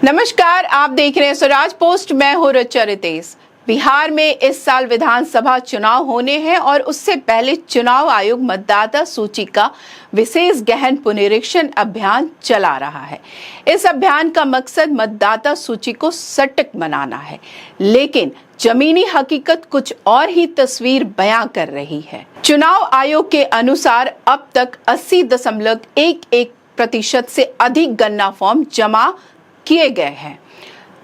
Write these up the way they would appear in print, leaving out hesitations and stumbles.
नमस्कार, आप देख रहे हैं स्वराज पोस्ट। मैं हूं ऋचा रितेश। बिहार में इस साल विधानसभा चुनाव होने हैं और उससे पहले चुनाव आयोग मतदाता सूची का विशेष गहन पुनरीक्षण अभियान चला रहा है। इस अभियान का मकसद मतदाता सूची को सटीक बनाना है, लेकिन जमीनी हकीकत कुछ और ही तस्वीर बयां कर रही है। चुनाव आयोग के अनुसार अब तक 80.11% से अधिक गणना फॉर्म जमा किए गए हैं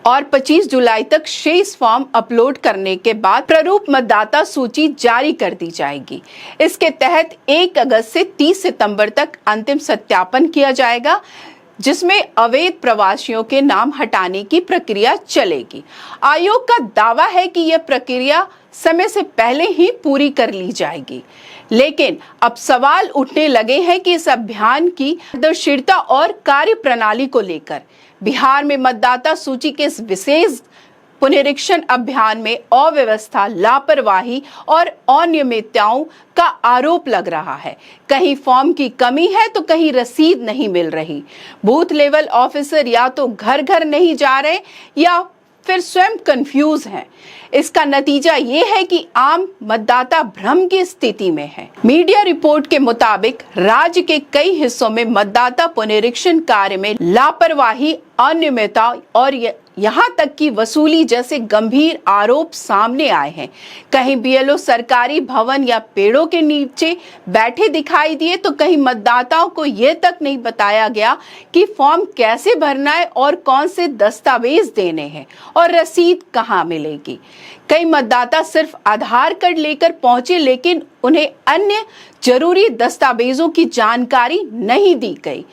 और 25 जुलाई तक शेष फॉर्म अपलोड करने के बाद प्रारूप मतदाता सूची जारी कर दी जाएगी। इसके तहत 1 अगस्त से 30 सितंबर तक अंतिम सत्यापन किया जाएगा, जिसमें अवैध प्रवासियों के नाम हटाने की प्रक्रिया चलेगी। आयोग का दावा है कि यह प्रक्रिया समय से पहले ही पूरी कर ली जाएगी, लेकिन अब सवाल उठने लगे हैं कि इस अभियान की पारदर्शिता और कार्यप्रणाली को लेकर। बिहार में मतदाता सूची के इस विशेष पुनरीक्षण अभियान में अव्यवस्था, लापरवाही और अनियमितताओं का आरोप लग रहा है। कहीं फॉर्म की कमी है तो कहीं रसीद नहीं मिल रही। बूथ लेवल ऑफिसर या तो घर घर नहीं जा रहे या फिर स्वयं कंफ्यूज हैं। इसका नतीजा ये है कि आम मतदाता भ्रम की स्थिति में है। मीडिया रिपोर्ट के मुताबिक राज्य के कई हिस्सों में मतदाता पुनरीक्षण कार्य में लापरवाही, अनियमितता और यहाँ तक कि वसूली जैसे गंभीर आरोप सामने आए हैं। कहीं बीएलओ सरकारी भवन या पेड़ों के नीचे बैठे दिखाई दिए, तो कहीं मतदाताओं को यह तक नहीं बताया गया कि फॉर्म कैसे भरना है और कौन से दस्तावेज देने हैं और रसीद कहाँ मिलेगी। कई मतदाता सिर्फ आधार कार्ड लेकर पहुंचे, लेकिन उन्हें अन्य जरूरी दस्तावेजों की जानकारी नहीं दी गई।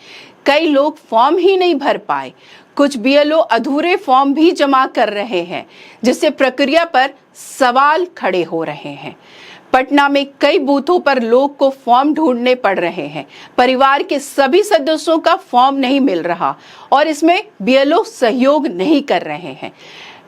कई लोग फॉर्म ही नहीं भर पाए। कुछ बीएलओ अधूरे फॉर्म भी जमा कर रहे हैं, जिससे प्रक्रिया पर सवाल खड़े हो रहे हैं। पटना में कई बूथों पर लोग को फॉर्म ढूंढने पड़ रहे हैं। परिवार के सभी सदस्यों का फॉर्म नहीं मिल रहा और इसमें बीएलओ सहयोग नहीं कर रहे हैं।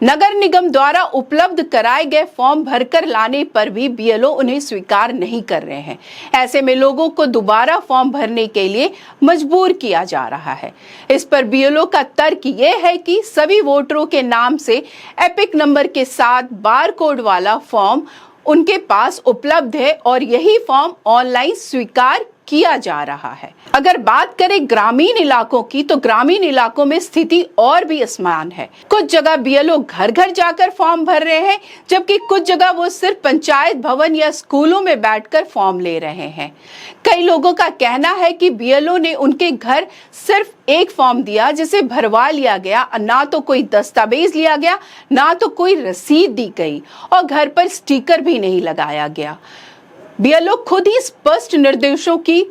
नगर निगम द्वारा उपलब्ध कराए गए फॉर्म भरकर लाने पर भी बीएलओ उन्हें स्वीकार नहीं कर रहे हैं। ऐसे में लोगों को दोबारा फॉर्म भरने के लिए मजबूर किया जा रहा है। इस पर बीएलओ का तर्क ये है कि सभी वोटरों के नाम से एपिक नंबर के साथ बार कोड वाला फॉर्म उनके पास उपलब्ध है और यही फॉर्म ऑनलाइन स्वीकार किया जा रहा है। अगर बात करें ग्रामीण इलाकों की, तो ग्रामीण इलाकों में स्थिति और भी असमान है। कुछ जगह बीएलओ घर घर जाकर फॉर्म भर रहे हैं, जबकि कुछ जगह वो सिर्फ पंचायत भवन या स्कूलों में बैठकर फॉर्म ले रहे हैं। कई लोगों का कहना है कि बीएलओ ने उनके घर सिर्फ एक फॉर्म दिया, जिसे भरवा लिया गया, ना तो कोई दस्तावेज लिया गया, ना तो कोई रसीद दी गई और घर पर स्टिकर भी नहीं लगाया गया। बीएलओ खुद ही स्पष्ट निर्देशों की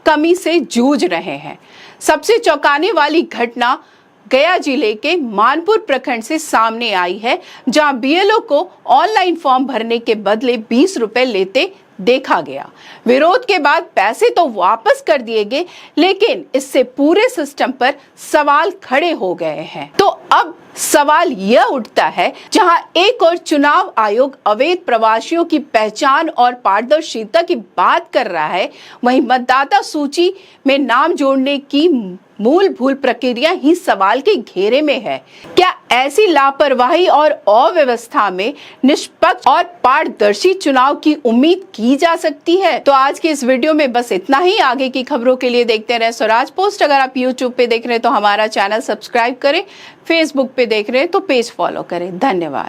कमी से जूझ रहे हैं। सबसे चौंकाने वाली घटना गया जिले के मानपुर प्रखंड से सामने आई है, जहां बीएलओ को ऑनलाइन फॉर्म भरने के बदले 20 रुपए लेते देखा गया। विरोध के बाद पैसे तो वापस कर दिए गए, लेकिन इससे पूरे सिस्टम पर सवाल खड़े हो गए हैं। तो अब सवाल यह उठता है, जहां एक और चुनाव आयोग अवैध प्रवासियों की पहचान और पारदर्शिता की बात कर रहा है, वहीं मतदाता सूची में नाम जोड़ने की मूलभूत प्रक्रिया ही सवाल के घेरे में है। क्या ऐसी लापरवाही और अव्यवस्था में निष्पक्ष और पारदर्शी चुनाव की उम्मीद की जा सकती है? तो आज के इस वीडियो में बस इतना ही। आगे की खबरों के लिए देखते रहे स्वराज पोस्ट। अगर आप यूट्यूब पे देख रहे हैं तो हमारा चैनल सब्सक्राइब करें, फेसबुक पे देख रहे हैं तो पेज फॉलो करें। धन्यवाद।